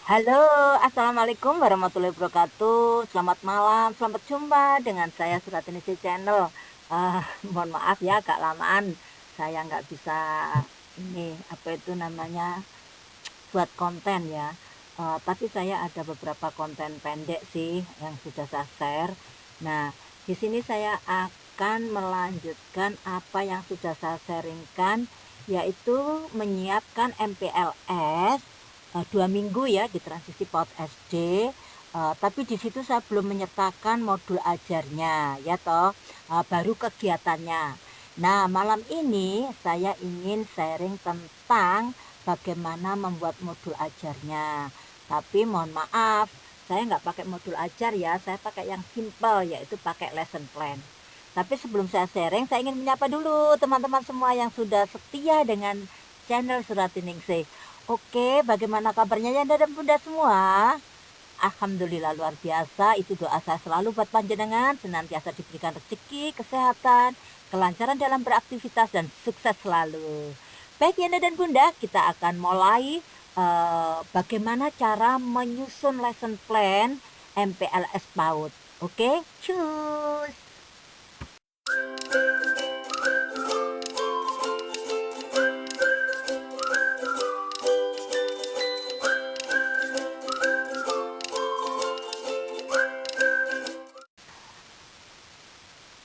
Halo, assalamualaikum warahmatullahi wabarakatuh. Selamat malam, selamat jumpa dengan saya Suratinisi Channel. Eh, Mohon maaf ya, agak lamaan saya nggak bisa ini apa itu namanya buat konten ya. Tapi saya ada beberapa konten pendek sih yang sudah saya share. Nah, di sini saya akan melanjutkan apa yang sudah saya sharingkan, yaitu menyiapkan MPLS 2 minggu ya di transisi PAUD SD. Tapi di situ saya belum menyertakan modul ajarnya ya toh, baru kegiatannya. Nah, malam ini saya ingin sharing tentang bagaimana membuat modul ajarnya. Tapi mohon maaf, saya nggak pakai modul ajar ya, saya pakai yang simple, yaitu pakai lesson plan. Tapi sebelum saya sharing, saya ingin menyapa dulu teman-teman semua yang sudah setia dengan channel Suratiningsih. Oke, bagaimana kabarnya Yanda dan Bunda semua? Alhamdulillah luar biasa. Itu doa saya selalu buat panjenengan, senantiasa diberikan rezeki, kesehatan, kelancaran dalam beraktivitas, dan sukses selalu. Baik Yanda dan Bunda, kita akan mulai bagaimana cara menyusun lesson plan MPLS PAUD. Oke, cus.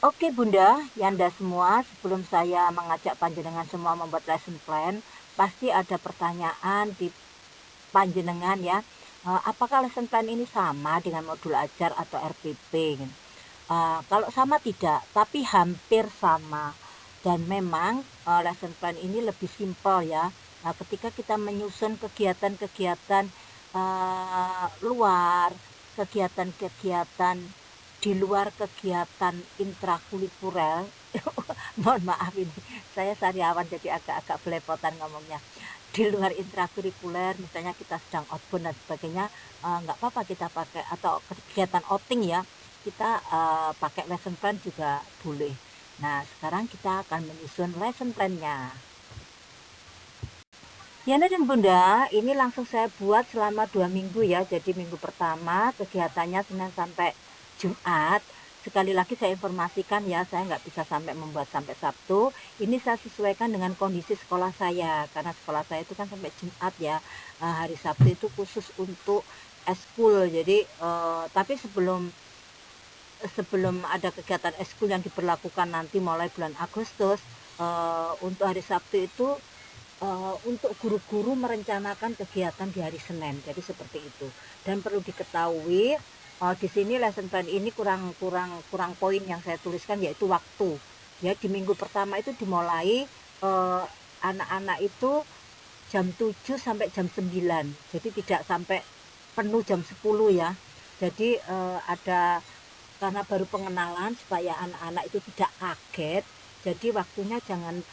Oke Bunda, Yanda semua, sebelum saya mengajak panjenengan semua membuat lesson plan, pasti ada pertanyaan di panjenengan ya. Apakah lesson plan ini sama dengan modul ajar atau RPP? Kalau sama tidak, tapi hampir sama. Dan memang lesson plan ini lebih simpel ya. Ketika kita menyusun kegiatan-kegiatan luar, kegiatan-kegiatan di luar kegiatan intrakurikuler, mohon maaf ini saya sariawan jadi agak-agak belepotan ngomongnya. Di luar intrakurikuler, misalnya kita sedang outbound dan sebagainya, nggak apa-apa kita pakai, atau kegiatan outing ya, kita pakai lesson plan juga boleh. Nah, sekarang kita akan menyusun lesson plan-nya. Yana dan Bunda, ini langsung saya buat selama 2 minggu ya. Jadi minggu pertama kegiatannya Senin sampai Jumat. Sekali lagi saya informasikan ya, saya nggak bisa sampai membuat sampai Sabtu. Ini saya sesuaikan dengan kondisi sekolah saya, karena sekolah saya itu kan sampai Jumat ya. Hari Sabtu itu khusus untuk eskul. Jadi tapi sebelum sebelum ada kegiatan eskul yang diberlakukan nanti mulai bulan Agustus, untuk hari Sabtu itu untuk guru-guru merencanakan kegiatan di hari Senin. Jadi seperti itu. Dan perlu diketahui, di sini lesson plan ini kurang poin yang saya tuliskan, yaitu waktu. Ya, di minggu pertama itu dimulai anak-anak itu jam 7 sampai jam 9. Jadi tidak sampai penuh jam 10 ya. Jadi ada, karena baru pengenalan supaya anak-anak itu tidak kaget. Jadi waktunya jangan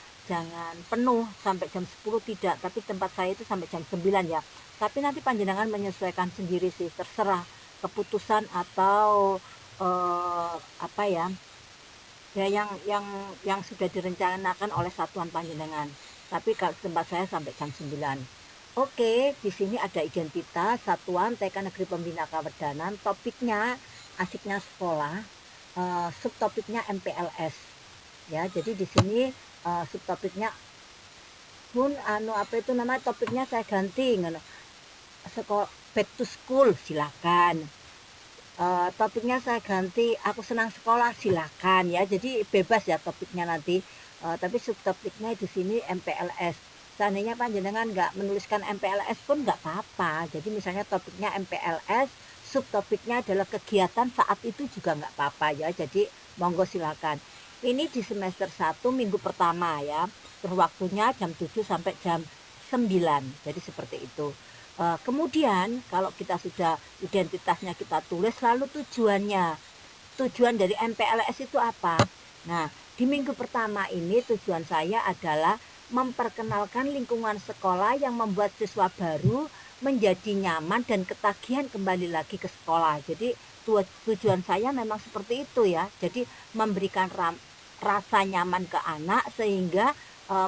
penuh sampai jam 10, tidak, tapi tempat saya itu sampai jam 9 ya. Tapi nanti panjenengan menyesuaikan sendiri sih, terserah keputusan atau apa ya, ya yang sudah direncanakan oleh satuan panjenengan. Tapi kalau tempat saya sampai jam 9. Oke, di sini ada identitas Satuan TK Negeri Pembina Kawedanan, topiknya asiknya sekolah, subtopiknya MPLS. Ya, jadi di sini subtopiknya pun apa itu namanya, topiknya saya ganti ngono. Sekolah back to school silakan. Topiknya saya ganti aku senang sekolah silakan ya. Jadi bebas ya topiknya nanti. Tapi subtopiknya di sini MPLS. Seandainya panjenengan nggak menuliskan MPLS pun nggak apa-apa. Jadi misalnya topiknya MPLS, subtopiknya adalah kegiatan saat itu juga nggak apa-apa ya. Jadi monggo silakan. Ini di semester 1 minggu pertama ya. Terus waktunya jam 7 sampai jam 9. Jadi seperti itu. Kemudian kalau kita sudah identitasnya kita tulis, lalu tujuannya. Tujuan dari MPLS itu apa? Nah, di minggu pertama ini tujuan saya adalah memperkenalkan lingkungan sekolah yang membuat siswa baru menjadi nyaman dan ketagihan kembali lagi ke sekolah. Jadi tujuan saya memang seperti itu ya. Jadi memberikan rasa nyaman ke anak sehingga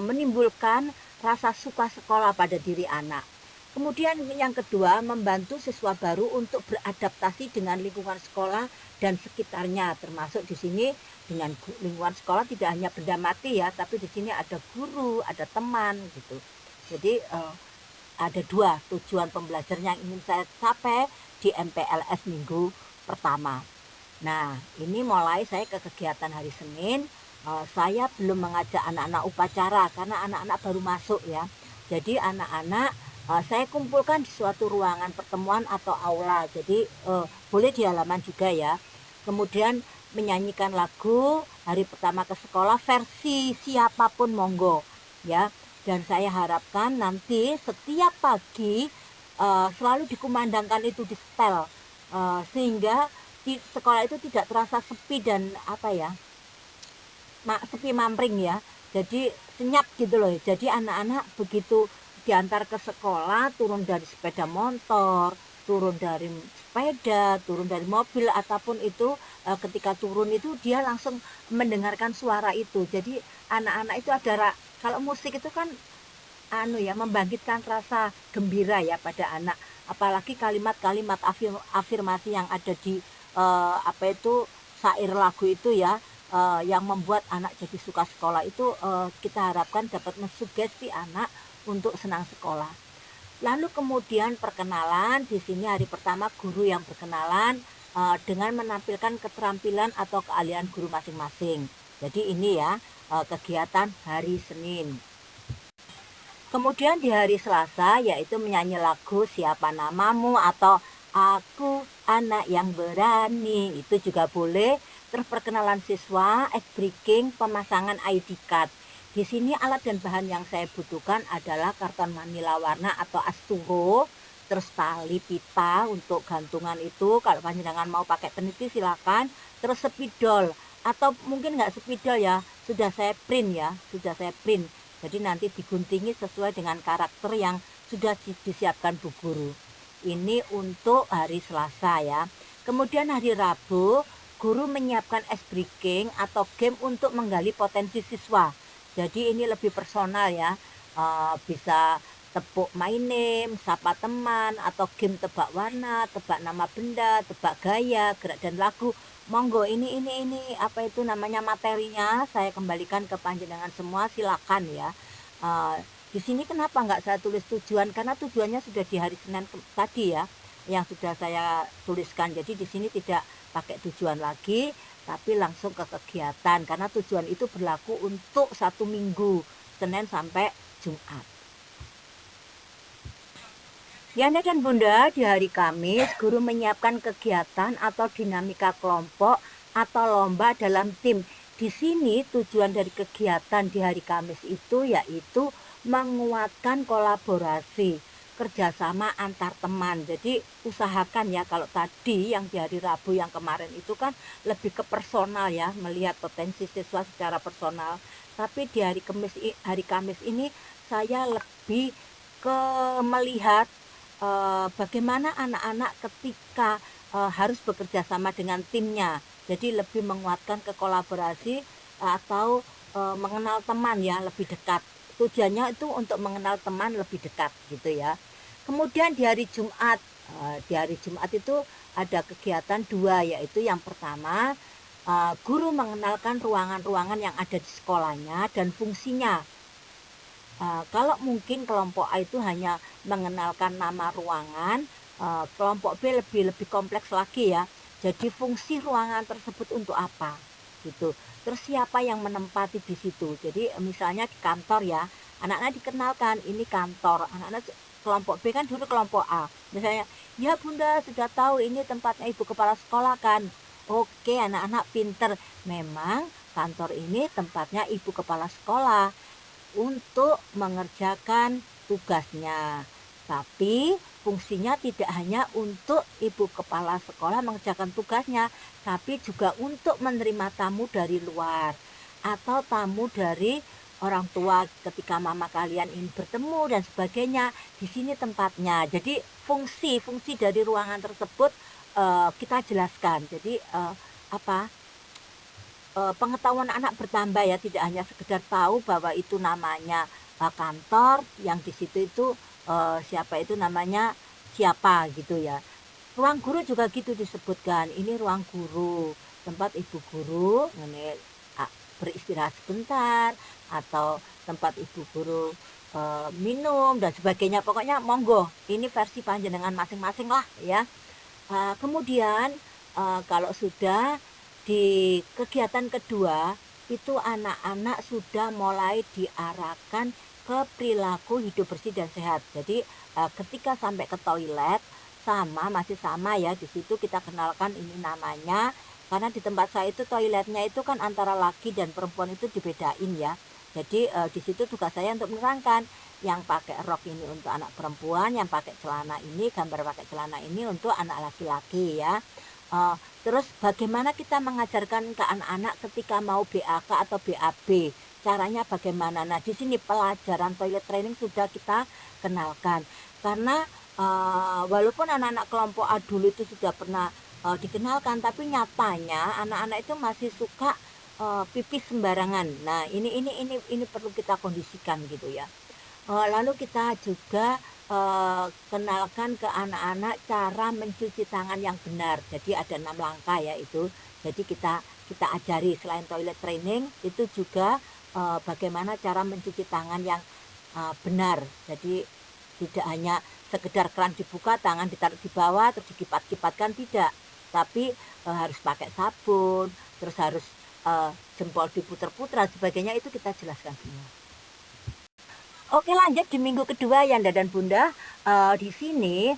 menimbulkan rasa suka sekolah pada diri anak. Kemudian yang kedua, membantu siswa baru untuk beradaptasi dengan lingkungan sekolah dan sekitarnya, termasuk di sini dengan lingkungan sekolah tidak hanya benda mati ya, tapi di sini ada guru, ada teman gitu. Jadi ada dua tujuan pembelajar yang ingin saya capai di MPLS minggu pertama. Nah, ini mulai saya ke kegiatan hari Senin. Saya belum mengajak anak-anak upacara karena anak-anak baru masuk ya. Jadi anak-anak saya kumpulkan di suatu ruangan pertemuan atau aula. Jadi boleh di halaman juga ya. Kemudian menyanyikan lagu hari pertama ke sekolah versi siapapun monggo ya. Dan saya harapkan nanti setiap pagi selalu dikumandangkan itu di setel sehingga di sekolah itu tidak terasa sepi dan apa ya, sepi mampring ya. Jadi senyap gitu loh. Jadi anak-anak begitu diantar ke sekolah, turun dari sepeda motor, turun dari sepeda, turun dari mobil ataupun itu ketika turun itu dia langsung mendengarkan suara itu. Jadi anak-anak itu ada kalau musik itu kan membangkitkan rasa gembira ya pada anak. Apalagi kalimat-kalimat afirmasi yang ada di syair lagu itu ya, yang membuat anak jadi suka sekolah itu kita harapkan dapat mensugesti anak untuk senang sekolah. Lalu kemudian perkenalan, di sini hari pertama guru yang berkenalan dengan menampilkan keterampilan atau keahlian guru masing-masing. Jadi ini ya kegiatan hari Senin. Kemudian di hari Selasa yaitu menyanyi lagu Siapa Namamu atau Aku Anak yang Berani, itu juga boleh. Terus perkenalan siswa, ice breaking, pemasangan ID card. Di sini alat dan bahan yang saya butuhkan adalah karton manila warna atau asturo, terus tali pita untuk gantungan itu, kalau panjenengan mau pakai peniti silakan, terus spidol atau mungkin nggak spidol ya, sudah saya print ya, jadi nanti diguntingi sesuai dengan karakter yang sudah disiapkan Bu Guru. Ini untuk hari Selasa ya. Kemudian hari Rabu, guru menyiapkan ice breaking atau game untuk menggali potensi siswa. Jadi ini lebih personal ya. Bisa tepuk my name, sapa teman, atau game tebak warna, tebak nama benda, tebak gaya, gerak dan lagu. Monggo ini apa itu namanya materinya saya kembalikan ke panjenengan semua, silakan ya. Di sini kenapa nggak saya tulis tujuan, karena tujuannya sudah di hari Senin tadi ya yang sudah saya tuliskan. Jadi di sini tidak pakai tujuan lagi tapi langsung ke kegiatan karena tujuan itu berlaku untuk 1 minggu Senin sampai Jumat. Ya Nek dan Bunda, di hari Kamis, guru menyiapkan kegiatan atau dinamika kelompok atau lomba dalam tim. Di sini tujuan dari kegiatan di hari Kamis itu yaitu menguatkan kolaborasi, kerjasama antar teman. Jadi usahakan ya, kalau tadi yang di hari Rabu yang kemarin itu kan lebih ke personal ya, melihat potensi siswa secara personal. Tapi di hari Kamis ini saya lebih ke melihat bagaimana anak-anak ketika harus bekerja sama dengan timnya. Jadi lebih menguatkan kolaborasi atau mengenal teman ya lebih dekat. Tujuannya itu untuk mengenal teman lebih dekat gitu ya. Kemudian di hari Jumat, itu ada kegiatan dua, yaitu yang pertama guru mengenalkan ruangan-ruangan yang ada di sekolahnya dan fungsinya. Kalau mungkin kelompok A itu hanya mengenalkan nama ruangan, kelompok B lebih kompleks lagi ya. Jadi fungsi ruangan tersebut untuk apa gitu. Terus siapa yang menempati di situ. Jadi misalnya di kantor ya, anak-anak dikenalkan ini kantor. Anak-anak kelompok B kan dulu kelompok A. Misalnya, ya Bunda sudah tahu ini tempatnya Ibu Kepala Sekolah kan. Oke, anak-anak pinter. Memang kantor ini tempatnya Ibu Kepala Sekolah untuk mengerjakan tugasnya. Tapi fungsinya tidak hanya untuk Ibu Kepala Sekolah mengerjakan tugasnya, tapi juga untuk menerima tamu dari luar atau tamu dari orang tua ketika mama kalian ingin bertemu dan sebagainya. Di sini tempatnya. Jadi fungsi dari ruangan tersebut kita jelaskan. Jadi pengetahuan anak bertambah ya, tidak hanya sekedar tahu bahwa itu namanya kantor, yang di situ itu siapa itu namanya, siapa gitu ya. Ruang guru juga gitu disebutkan, ini ruang guru, tempat ibu guru ngene beristirahat sebentar, atau tempat ibu guru minum dan sebagainya. Pokoknya monggo, ini versi panjenengan masing-masing lah ya. Kemudian kalau sudah di kegiatan kedua, itu anak-anak sudah mulai diarahkan ke perilaku hidup bersih dan sehat. Jadi ketika sampai ke toilet masih sama ya, di situ kita kenalkan ini namanya, karena di tempat saya itu toiletnya itu kan antara laki dan perempuan itu dibedain ya. Jadi di situ tugas saya untuk menerangkan yang pakai rok ini untuk anak perempuan, yang pakai celana ini, gambar pakai celana ini untuk anak laki-laki ya. Terus bagaimana kita mengajarkan ke anak-anak ketika mau BAK atau BAB, caranya bagaimana. Nah di sini pelajaran toilet training sudah kita kenalkan, karena walaupun anak-anak kelompok A dulu itu sudah pernah dikenalkan, tapi nyatanya anak-anak itu masih suka pipis sembarangan. Nah ini perlu kita kondisikan gitu ya. Lalu kita juga kenalkan ke anak-anak cara mencuci tangan yang benar. Jadi ada 6 langkah ya itu. Jadi kita ajari selain toilet training itu juga bagaimana cara mencuci tangan yang benar. Jadi tidak hanya sekedar keran dibuka, tangan ditaruh di bawah terus dikipat-kipatkan, tidak. Tapi harus pakai sabun, terus harus jempol diputer-puter dan sebagainya, itu kita jelaskan semua. Oke, lanjut di minggu kedua Yanda dan Bunda. Di sini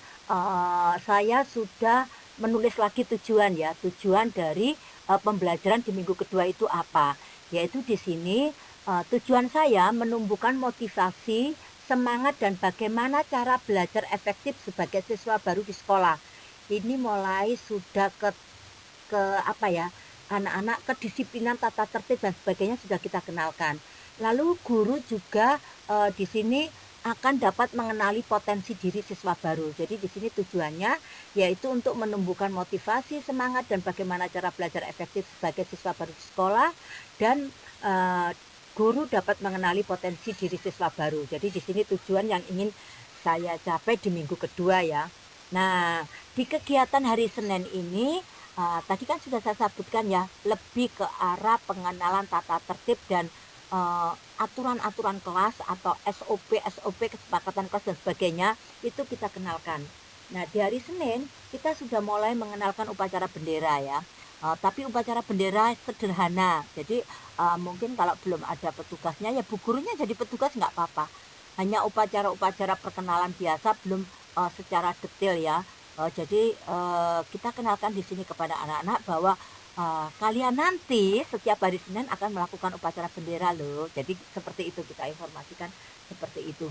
saya sudah menulis lagi tujuan ya, tujuan dari pembelajaran di minggu kedua itu apa? Yaitu di sini tujuan saya menumbuhkan motivasi, semangat dan bagaimana cara belajar efektif sebagai siswa baru di sekolah. Ini mulai sudah ke apa ya? Anak-anak kedisiplinan, tata tertib dan sebagainya sudah kita kenalkan. Lalu guru juga di sini akan dapat mengenali potensi diri siswa baru. Jadi di sini tujuannya yaitu untuk menumbuhkan motivasi, semangat dan bagaimana cara belajar efektif sebagai siswa baru di sekolah, dan guru dapat mengenali potensi diri siswa baru. Jadi di sini tujuan yang ingin saya capai di minggu kedua ya. Nah, di kegiatan hari Senin ini tadi kan sudah saya sebutkan ya, lebih ke arah pengenalan tata tertib dan aturan-aturan kelas atau SOP kesepakatan kelas dan sebagainya itu kita kenalkan. Nah di hari Senin kita sudah mulai mengenalkan upacara bendera ya, tapi upacara bendera sederhana. Jadi mungkin kalau belum ada petugasnya ya bu gurunya jadi petugas nggak apa-apa. Hanya upacara-upacara perkenalan biasa, belum secara detail ya. Jadi kita kenalkan di sini kepada anak-anak bahwa kalian nanti setiap hari Senin akan melakukan upacara bendera loh. Jadi seperti itu kita informasikan, seperti itu.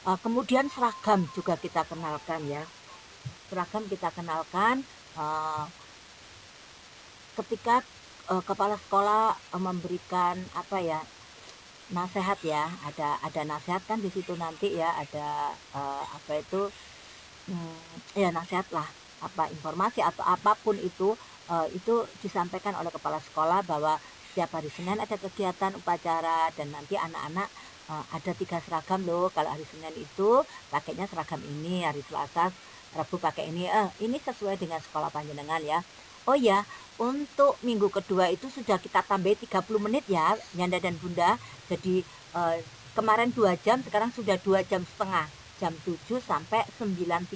Kemudian seragam juga kita kenalkan ya. Seragam kita kenalkan ketika kepala sekolah memberikan apa ya, nasihat ya. Ada nasihat kan di situ nanti ya, ada apa itu ya nasihat lah, apa informasi atau apapun itu disampaikan oleh kepala sekolah bahwa setiap hari Senin ada kegiatan upacara dan nanti anak-anak ada 3 seragam loh. Kalau hari Senin itu pakainya seragam ini, hari Selasa, Rabu pakai ini sesuai dengan sekolah panjenengan ya. Oh ya, untuk minggu kedua itu sudah kita tambah 30 menit ya Yanda dan Bunda. Jadi kemarin 2 jam, sekarang sudah 2 jam setengah, jam 7 sampai 9.30.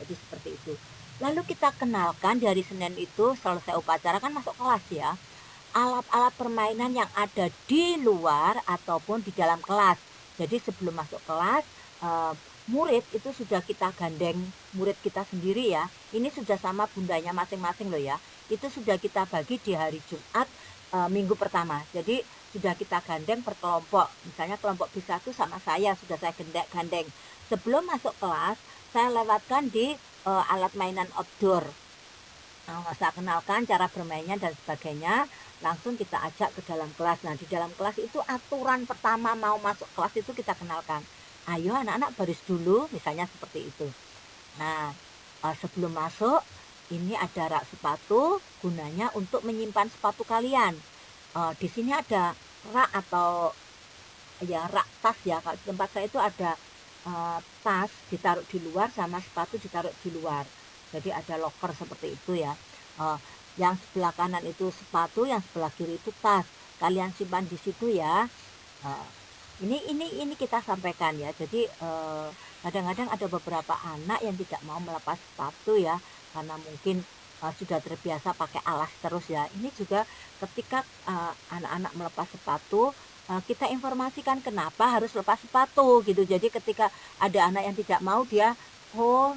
Jadi seperti itu. Lalu kita kenalkan dari Senin itu selesai upacara kan masuk kelas ya. Alat-alat permainan yang ada di luar ataupun di dalam kelas. Jadi sebelum masuk kelas, murid itu sudah kita gandeng, murid kita sendiri ya. Ini sudah sama bundanya masing-masing loh ya. Itu sudah kita bagi di hari Jumat minggu pertama. Jadi sudah kita gandeng per kelompok. Misalnya kelompok B1 sama saya sudah saya gandeng. Sebelum masuk kelas, saya lewatkan di alat mainan outdoor. Saya kenalkan cara bermainnya dan sebagainya. Langsung kita ajak ke dalam kelas. Nah di dalam kelas itu aturan pertama mau masuk kelas itu kita kenalkan. Ayo anak-anak baris dulu, misalnya seperti itu. Nah sebelum masuk ini ada rak sepatu, gunanya untuk menyimpan sepatu kalian. Di sini ada rak atau ya rak tas ya. Kalau di tempat saya itu ada tas ditaruh di luar sama sepatu ditaruh di luar. Jadi ada loker seperti itu ya. Eee, yang sebelah kanan itu sepatu, yang sebelah kiri itu tas. Kalian simpan di situ ya. Eee, ini kita sampaikan ya. Jadi, kadang-kadang ada beberapa anak yang tidak mau melepas sepatu ya, karena mungkin, sudah terbiasa pakai alas terus ya. Ini juga ketika, anak-anak melepas sepatu, kita informasikan kenapa harus lepas sepatu gitu. Jadi ketika ada anak yang tidak mau dia, oh,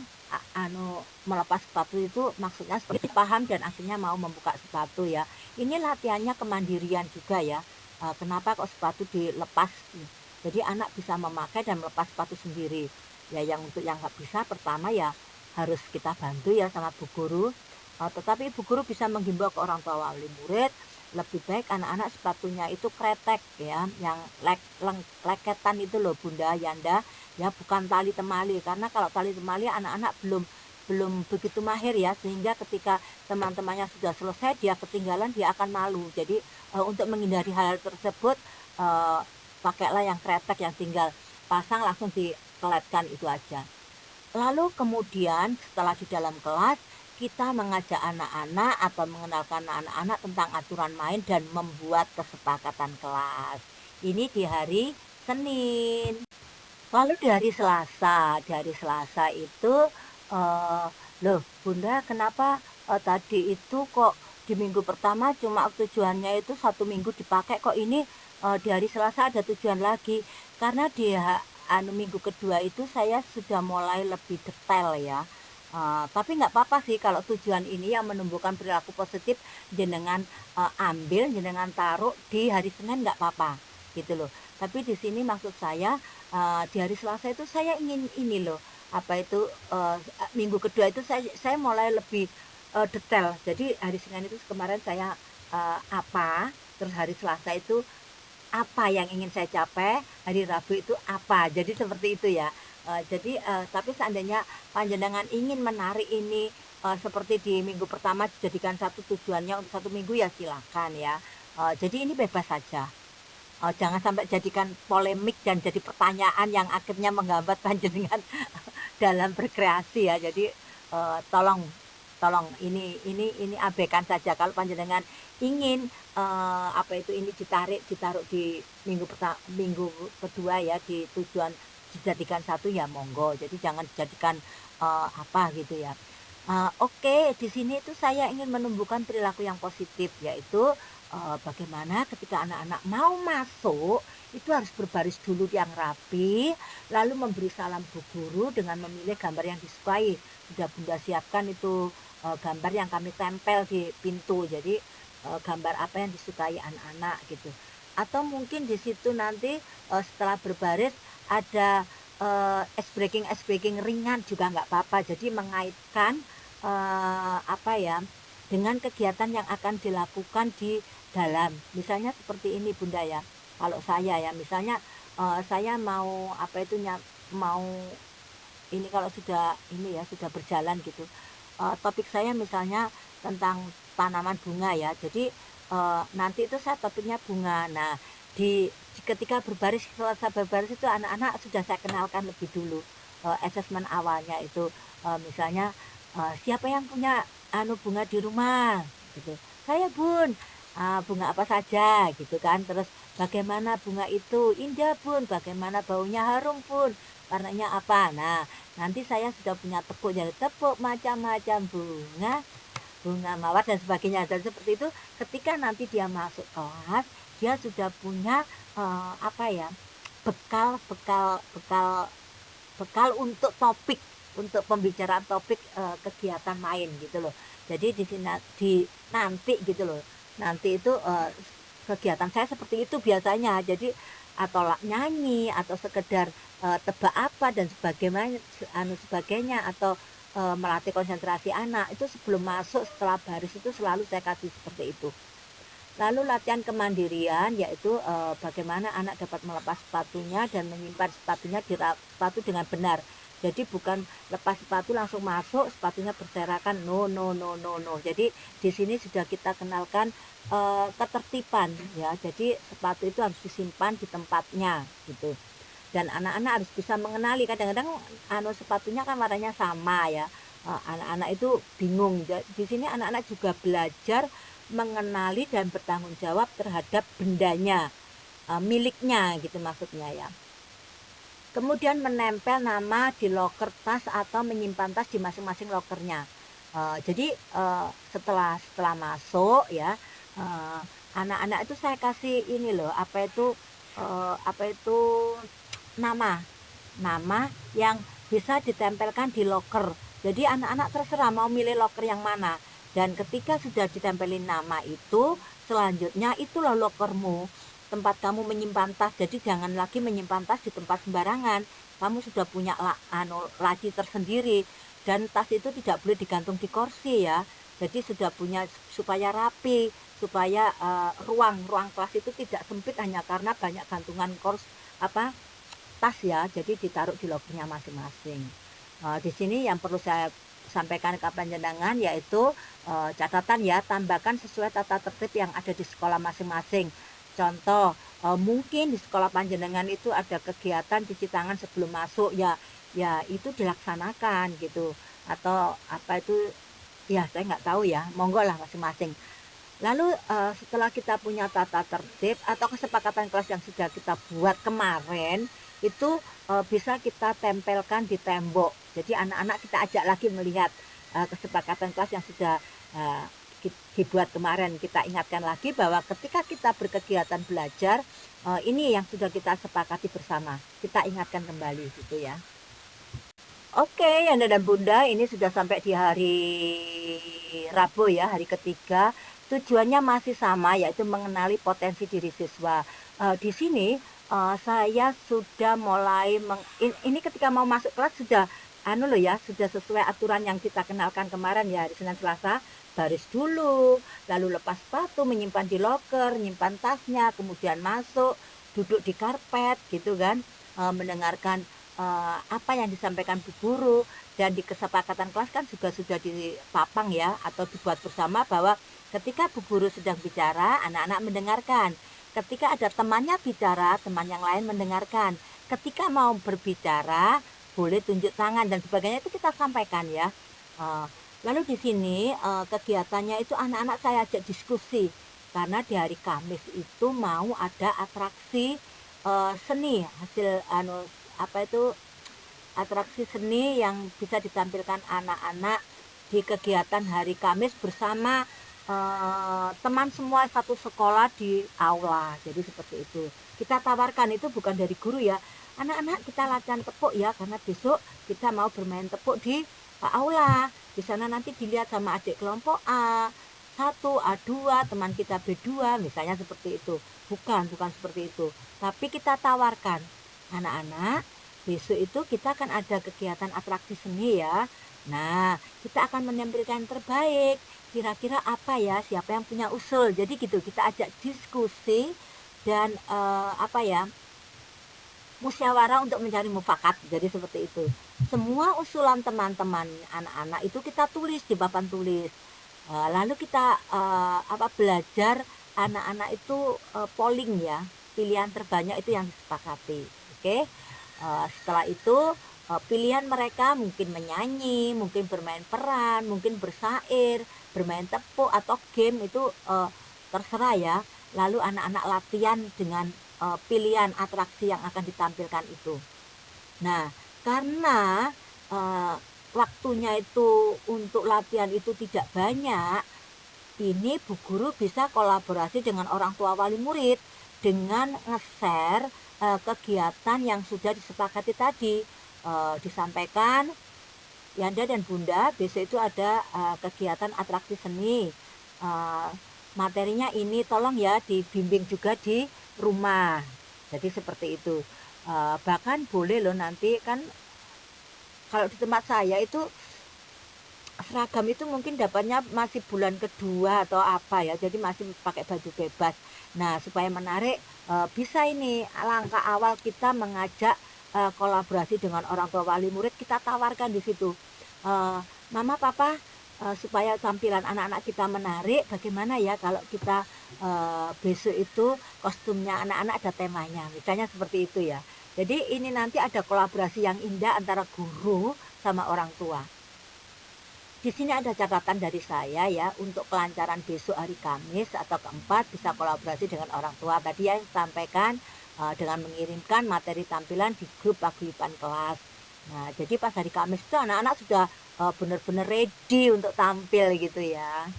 melepas sepatu itu maksudnya seperti paham dan akhirnya mau membuka sepatu ya. Ini latihannya kemandirian juga ya. Kenapa kok sepatu dilepas? Jadi anak bisa memakai dan melepas sepatu sendiri. Ya yang untuk yang nggak bisa pertama ya harus kita bantu ya sama bu guru. Tetapi ibu guru bisa menghimbau ke orang tua wali murid, lebih baik anak-anak sepatunya itu kretek ya, yang leketan itu loh Bunda Yanda, ya bukan tali temali. Karena kalau tali temali anak-anak belum belum begitu mahir ya, sehingga ketika teman-temannya sudah selesai dia ketinggalan dia akan malu. Jadi untuk menghindari hal tersebut, eee, pakailah yang kretek yang tinggal pasang langsung dikeletkan itu aja. Lalu kemudian setelah di dalam kelas, kita mengajak anak-anak atau mengenalkan anak-anak tentang aturan main dan membuat kesepakatan kelas. Ini di hari Senin. Lalu di hari Selasa itu, eee, "Loh Bunda kenapa, tadi itu kok di minggu pertama cuma tujuannya itu 1 minggu dipakai, kok ini, di hari Selasa ada tujuan lagi?" Karena di minggu kedua itu saya sudah mulai lebih detail ya, tapi nggak apa-apa sih kalau tujuan ini yang menumbuhkan perilaku positif jenengan, ambil, jenengan taruh di hari Senin nggak apa-apa, gitu loh. Tapi di sini maksud saya, di hari Selasa itu saya ingin ini loh, apa itu, minggu kedua itu saya mulai lebih, detail. Jadi hari Senin itu kemarin saya, apa, terus hari Selasa itu apa yang ingin saya capai, hari Rabu itu apa. Jadi seperti itu ya. Jadi, tapi seandainya panjenengan ingin menarik ini, seperti di minggu pertama dijadikan satu tujuannya untuk 1 minggu ya silakan ya. Jadi ini bebas saja. Jangan sampai jadikan polemik dan jadi pertanyaan yang akhirnya menghambat panjenengan dalam berkreasi ya. Jadi, tolong tolong ini abaikan saja kalau panjenengan ingin, apa itu, ini ditaruh di minggu kedua ya, di tujuan dijadikan satu ya monggo. Jadi jangan dijadikan, apa gitu ya. Oke, di sini itu saya ingin menumbuhkan perilaku yang positif, yaitu, bagaimana ketika anak-anak mau masuk, itu harus berbaris dulu yang rapi, lalu memberi salam bu guru dengan memilih gambar yang disukai. Sudah Bunda siapkan itu, gambar yang kami tempel di pintu. Jadi, gambar apa yang disukai anak-anak gitu. Atau mungkin di situ nanti, setelah berbaris ada, ice breaking ringan juga nggak apa-apa. Jadi mengaitkan, apa ya, dengan kegiatan yang akan dilakukan di dalam. Misalnya seperti ini Bunda ya, kalau saya ya misalnya, saya mau apa itu mau ini kalau sudah ini ya, sudah berjalan gitu, topik saya misalnya tentang tanaman bunga ya. Jadi, nanti itu saya topiknya bunga. Nah, ketika berbaris, selesai berbaris itu anak-anak sudah saya kenalkan lebih dulu, asesmen awalnya itu, misalnya, "Siapa yang punya bunga di rumah?" Gitu. "Saya Bun." "Bunga apa saja?" Gitu kan. Terus, "Bagaimana bunga itu?" "Indah Bun." "Bagaimana baunya?" "Harum Bun." "Warnanya apa?" Nah, nanti saya sudah punya tepuk, jadi tepuk macam-macam bunga, bunga mawar dan sebagainya. Dan seperti itu ketika nanti dia masuk kelas, dia sudah punya, apa ya, bekal bekal bekal bekal untuk topik, untuk pembicaraan topik, kegiatan main gitu loh. Jadi nanti gitu loh, nanti itu, kegiatan saya seperti itu biasanya. Jadi atau nyanyi atau sekedar, tebak apa dan sebagainya atau, melatih konsentrasi anak, itu sebelum masuk setelah baris itu selalu saya kasih seperti itu. Lalu latihan kemandirian yaitu, bagaimana anak dapat melepas sepatunya dan menyimpan sepatunya di sepatu dengan benar. Jadi bukan lepas sepatu langsung masuk, sepatunya berserakan, no no no no no. Jadi di sini sudah kita kenalkan, ketertiban ya. Jadi sepatu itu harus disimpan di tempatnya gitu. dan anak-anak harus bisa mengenali. Kadang-kadang sepatunya kan warnanya sama ya, anak-anak itu bingung. Di sini anak-anak juga belajar mengenali dan bertanggung jawab terhadap bendanya, miliknya gitu maksudnya ya. Kemudian menempel nama di loker tas atau menyimpan tas di masing-masing lokernya. Jadi setelah masuk ya, anak-anak itu saya kasih ini loh, apa itu nama yang bisa ditempelkan di loker. Jadi anak-anak terserah mau milih loker yang mana. Dan ketika sudah ditempelin nama itu, selanjutnya itulah lokermu, tempat kamu menyimpan tas. Jadi jangan lagi menyimpan tas di tempat sembarangan. Kamu sudah punya laci tersendiri, dan tas itu tidak boleh digantung di kursi ya. Jadi sudah punya, supaya rapi, supaya ruang kelas itu tidak sempit hanya karena banyak gantungan tas ya. Jadi ditaruh di lokernya masing-masing. Di sini yang perlu saya sampaikan ke panjenengan yaitu catatan ya, tambahkan sesuai tata tertib yang ada di sekolah masing-masing. Contoh, mungkin di sekolah panjenengan itu ada kegiatan cuci tangan sebelum masuk ya itu dilaksanakan gitu, atau apa itu ya saya nggak tahu ya, monggo lah masing-masing. Lalu setelah kita punya tata tertib atau kesepakatan kelas yang sudah kita buat kemarin, itu bisa kita tempelkan di tembok. Jadi anak-anak kita ajak lagi melihat kesepakatan kelas yang sudah dibuat kemarin. Kita ingatkan lagi bahwa ketika kita berkegiatan belajar, ini yang sudah kita sepakati bersama, kita ingatkan kembali gitu ya. Oke, Yanda dan Bunda, ini sudah sampai di hari Rabu ya, hari ketiga. Tujuannya masih sama, yaitu mengenali potensi diri siswa. Di sini saya sudah mulai ini ketika mau masuk kelas sudah sudah sesuai aturan yang kita kenalkan kemarin ya, hari Senin Selasa. Baris dulu, lalu lepas sepatu, menyimpan di loker, menyimpan tasnya, kemudian masuk, duduk di karpet gitu kan, mendengarkan apa yang disampaikan Bu Guru. Dan di kesepakatan kelas kan juga sudah dipapang ya, atau dibuat bersama bahwa ketika Bu Guru sedang bicara, anak-anak mendengarkan. Ketika ada temannya bicara, teman yang lain mendengarkan. Ketika mau berbicara, boleh tunjuk tangan dan sebagainya, itu kita sampaikan ya. Lalu di sini kegiatannya itu anak-anak saya ajak diskusi, karena di hari Kamis itu mau ada atraksi seni, hasil atraksi seni yang bisa ditampilkan anak-anak di kegiatan hari Kamis bersama teman semua satu sekolah di aula. Jadi seperti itu. Kita tawarkan, itu bukan dari guru ya. Anak-anak kita latihan tepuk ya, karena besok kita mau bermain tepuk di aula. Di sana nanti dilihat sama adik kelompok A1, A2, teman kita B2, misalnya seperti itu. Bukan seperti itu. Tapi kita tawarkan, anak-anak, besok itu kita akan ada kegiatan atraksi seni ya. Nah, kita akan menampilkan terbaik. Kira-kira apa ya, siapa yang punya usul. Jadi gitu, kita ajak diskusi dan musyawarah untuk mencari mufakat. Jadi seperti itu. Semua usulan teman-teman anak-anak itu kita tulis di papan tulis. Lalu kita belajar anak-anak itu polling ya, pilihan terbanyak itu yang disepakati. Oke. Setelah itu pilihan mereka mungkin menyanyi, mungkin bermain peran, mungkin bersair, bermain tepuk atau game, itu terserah ya. Lalu anak-anak latihan dengan pilihan atraksi yang akan ditampilkan itu. Nah, karena waktunya itu untuk latihan itu tidak banyak, ini Bu Guru bisa kolaborasi dengan orang tua wali murid dengan nge-share kegiatan yang sudah disepakati tadi. Disampaikan, Yanda dan Bunda, besok itu ada kegiatan atraksi seni. Materinya ini tolong ya dibimbing juga di rumah. Jadi seperti itu. Bahkan boleh loh nanti kan, kalau di tempat saya itu seragam itu mungkin dapatnya masih bulan kedua atau apa ya, jadi masih pakai baju bebas. Nah, supaya menarik, bisa ini langkah awal kita mengajak kolaborasi dengan orang tua wali murid. Kita tawarkan di situ, Mama Papa, supaya tampilan anak-anak kita menarik, bagaimana ya kalau kita besok itu kostumnya anak-anak ada temanya, misalnya seperti itu ya. Jadi ini nanti ada kolaborasi yang indah antara guru sama orang tua. Di sini ada catatan dari saya ya, untuk kelancaran besok hari Kamis atau keempat bisa kolaborasi dengan orang tua. Tadi yang sampaikan dengan mengirimkan materi tampilan di grup paguyuban kelas. Nah, jadi pas hari Kamis itu anak-anak sudah benar-benar ready untuk tampil gitu ya.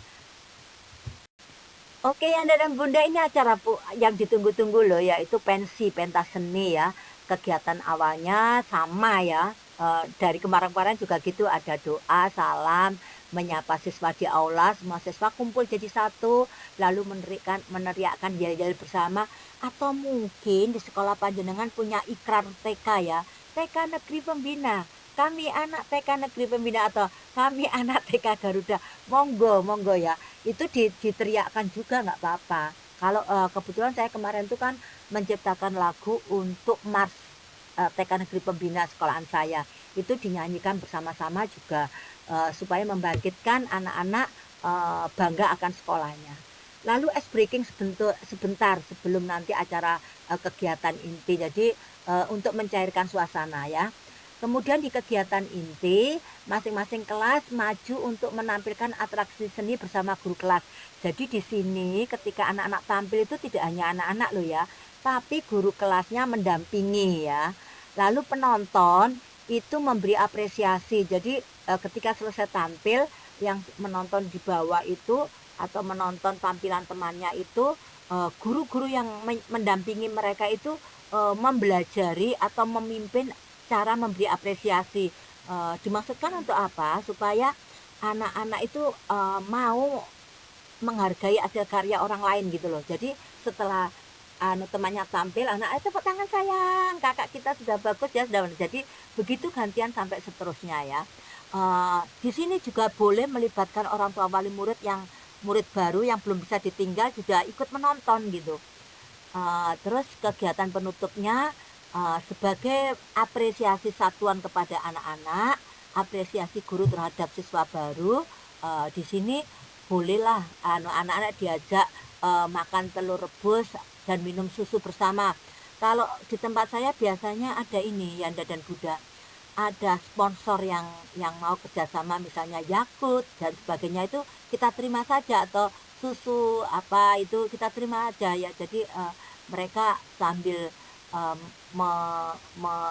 Oke, Yanda dan Bunda, ini acara yang ditunggu-tunggu loh, yaitu pentas seni ya. Kegiatan awalnya sama ya, dari kemarin-kemarin juga gitu, ada doa, salam, menyapa siswa di aula, semua siswa kumpul jadi satu, lalu meneriakkan yel-yel bersama. Atau mungkin di sekolah panjenengan punya ikrar TK ya, TK Negeri Pembina, kami anak TK Negeri Pembina, atau kami anak TK Garuda, monggo monggo ya, itu diteriakkan juga nggak apa-apa. Kalau kebetulan saya kemarin tuh kan menciptakan lagu untuk Mars TK Negeri Pembina sekolahan saya, itu dinyanyikan bersama-sama juga supaya membangkitkan anak-anak bangga akan sekolahnya. Lalu ice breaking sebentar sebelum nanti acara kegiatan inti, jadi untuk mencairkan suasana ya. Kemudian di kegiatan inti, masing-masing kelas maju untuk menampilkan atraksi seni bersama guru kelas. Jadi di sini ketika anak-anak tampil itu tidak hanya anak-anak loh ya, tapi guru kelasnya mendampingi ya. Lalu penonton itu memberi apresiasi. Jadi ketika selesai tampil, yang menonton di bawah itu atau menonton tampilan temannya itu, guru-guru yang mendampingi mereka itu mempelajari atau memimpin cara memberi apresiasi. Dimaksudkan untuk apa? Supaya anak-anak itu mau menghargai hasil karya orang lain gitu loh. Jadi setelah temannya tampil, anak tepuk tangan sayang, kakak kita sudah bagus ya, sudah. Jadi begitu gantian sampai seterusnya ya. Di sini juga boleh melibatkan orang tua wali murid yang murid baru yang belum bisa ditinggal juga ikut menonton gitu. Terus kegiatan penutupnya sebagai apresiasi satuan kepada anak-anak, apresiasi guru terhadap siswa baru. Di sini bolehlah anak-anak diajak makan telur rebus dan minum susu bersama. Kalau di tempat saya biasanya ada ini, Yanda dan Bunda, ada sponsor yang mau kerjasama, misalnya Yakult dan sebagainya, itu kita terima saja, atau susu apa itu kita terima aja ya. Jadi mereka sambil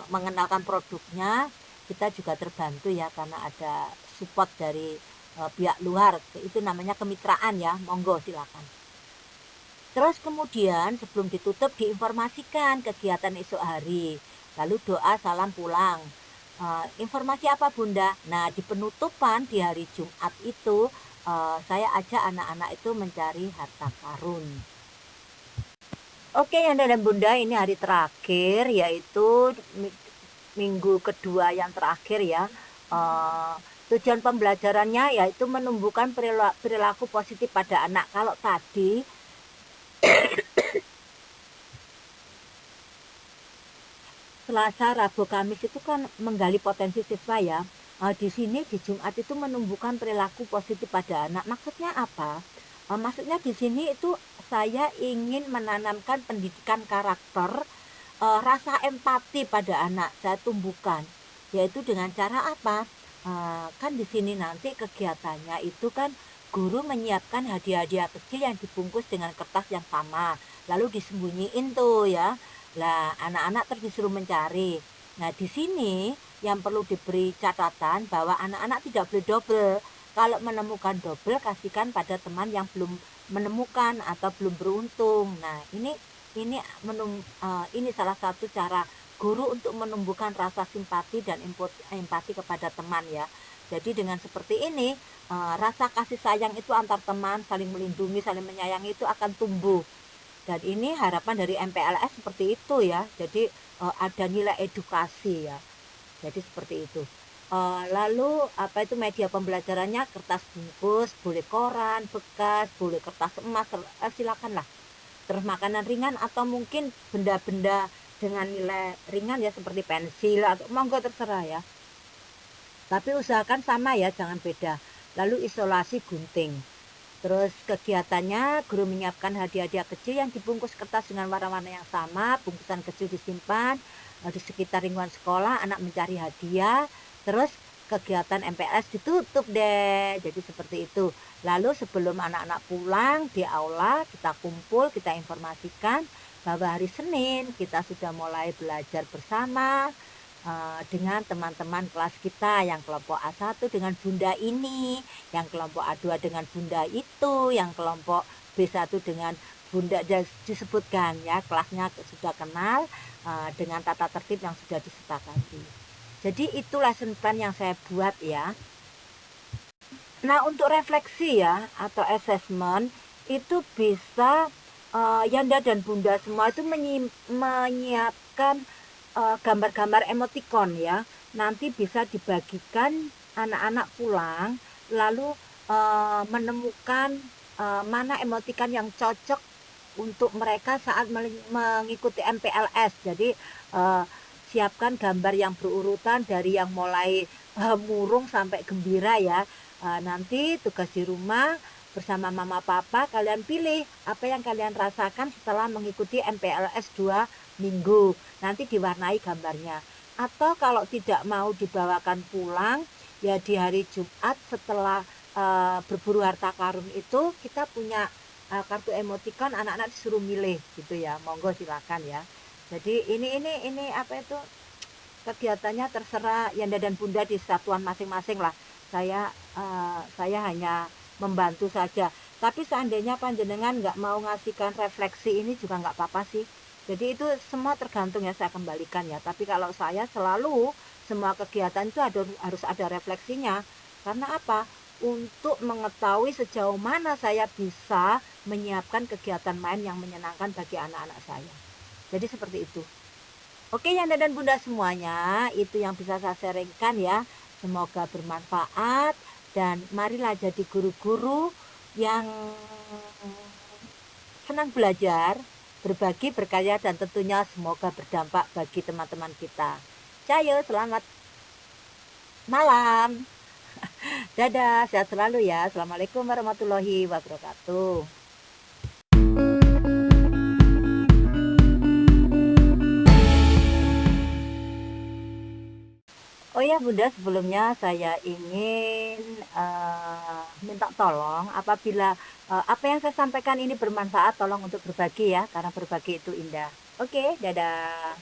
mengenalkan produknya, kita juga terbantu ya karena ada support dari pihak luar, itu namanya kemitraan ya, monggo silakan. Terus kemudian sebelum ditutup diinformasikan kegiatan esok hari, lalu doa salam pulang. Informasi apa Bunda? Nah, di penutupan di hari Jumat itu saya ajak anak-anak itu mencari harta karun. Oke Yanda dan Bunda, ini hari terakhir, yaitu minggu kedua yang terakhir ya. Tujuan pembelajarannya yaitu menumbuhkan perilaku positif pada anak. Kalau tadi Selasa, Rabu, Kamis itu kan menggali potensi siswa ya. Di sini di Jumat itu menumbuhkan perilaku positif pada anak. Maksudnya apa? Maksudnya di sini itu saya ingin menanamkan pendidikan karakter, rasa empati pada anak. Saya tumbuhkan, yaitu dengan cara apa? Kan di sini nanti kegiatannya itu kan guru menyiapkan hadiah-hadiah kecil yang dibungkus dengan kertas yang sama, lalu disembunyiin tuh ya. Lah anak-anak terus disuruh mencari. Nah di sini yang perlu diberi catatan bahwa anak-anak tidak boleh double. Kalau menemukan double, kasihkan pada teman yang belum menemukan atau belum beruntung. Nah ini salah satu cara guru untuk menumbuhkan rasa simpati dan empati kepada teman ya. Jadi dengan seperti ini, rasa kasih sayang itu antar teman, saling melindungi, saling menyayangi itu akan tumbuh. Dan ini harapan dari MPLS seperti itu ya. Jadi ada nilai edukasi ya. Jadi seperti itu. Lalu apa itu media pembelajarannya? Kertas bungkus, boleh koran bekas, boleh kertas emas, silakanlah. Terus makanan ringan atau mungkin benda-benda dengan nilai ringan ya, seperti pensil atau monggo terserah ya. Tapi usahakan sama ya, jangan beda. Lalu isolasi gunting. Terus kegiatannya guru menyiapkan hadiah-hadiah kecil yang dibungkus kertas dengan warna-warna yang sama, bungkusan kecil disimpan. di sekitar lingkungan sekolah, anak mencari hadiah, terus kegiatan MPLS ditutup deh. Jadi seperti itu. Lalu sebelum anak-anak pulang di aula, kita kumpul, kita informasikan bahwa hari Senin kita sudah mulai belajar bersama dengan teman-teman kelas kita, yang kelompok A1 dengan bunda ini, yang kelompok A2 dengan bunda itu, yang kelompok B1 dengan bunda, disebutkan ya, kelasnya sudah kenal dengan tata tertib yang sudah disepakati. Jadi itu lesson plan yang saya buat ya. Nah, untuk refleksi ya atau assessment itu bisa Yanda dan Bunda semua itu menyiapkan gambar-gambar emoticon ya. Nanti bisa dibagikan anak-anak pulang, lalu menemukan mana emoticon yang cocok untuk mereka saat mengikuti MPLS. Jadi siapkan gambar yang berurutan dari yang mulai murung sampai gembira ya. Nanti tugas di rumah bersama mama papa, kalian pilih apa yang kalian rasakan setelah mengikuti MPLS 2 minggu. Nanti diwarnai gambarnya. Atau kalau tidak mau dibawakan pulang, ya di hari Jumat setelah berburu harta karun itu kita punya kartu emoticon, anak-anak disuruh milih gitu ya. Monggo silakan ya. Jadi ini apa itu, kegiatannya terserah Yanda dan Bunda di satuan masing-masing lah. Saya hanya membantu saja. Tapi seandainya panjenengan nggak mau ngasihkan refleksi ini juga nggak apa-apa sih. Jadi itu semua tergantung ya, saya kembalikan ya. Tapi kalau saya selalu semua kegiatan itu harus ada refleksinya. Karena apa? Untuk mengetahui sejauh mana saya bisa menyiapkan kegiatan main yang menyenangkan bagi anak-anak saya. Jadi seperti itu. Oke Yanda dan Bunda semuanya, itu yang bisa saya sharingkan ya. Semoga bermanfaat dan marilah jadi guru-guru yang senang belajar, berbagi, berkarya, dan tentunya semoga berdampak bagi teman-teman kita. Cayo, selamat malam. Dadah, sehat selalu ya. Assalamualaikum warahmatullahi wabarakatuh. Oh ya Bunda, sebelumnya saya ingin minta tolong apabila apa yang saya sampaikan ini bermanfaat, tolong untuk berbagi ya, karena berbagi itu indah. Oke, dadah.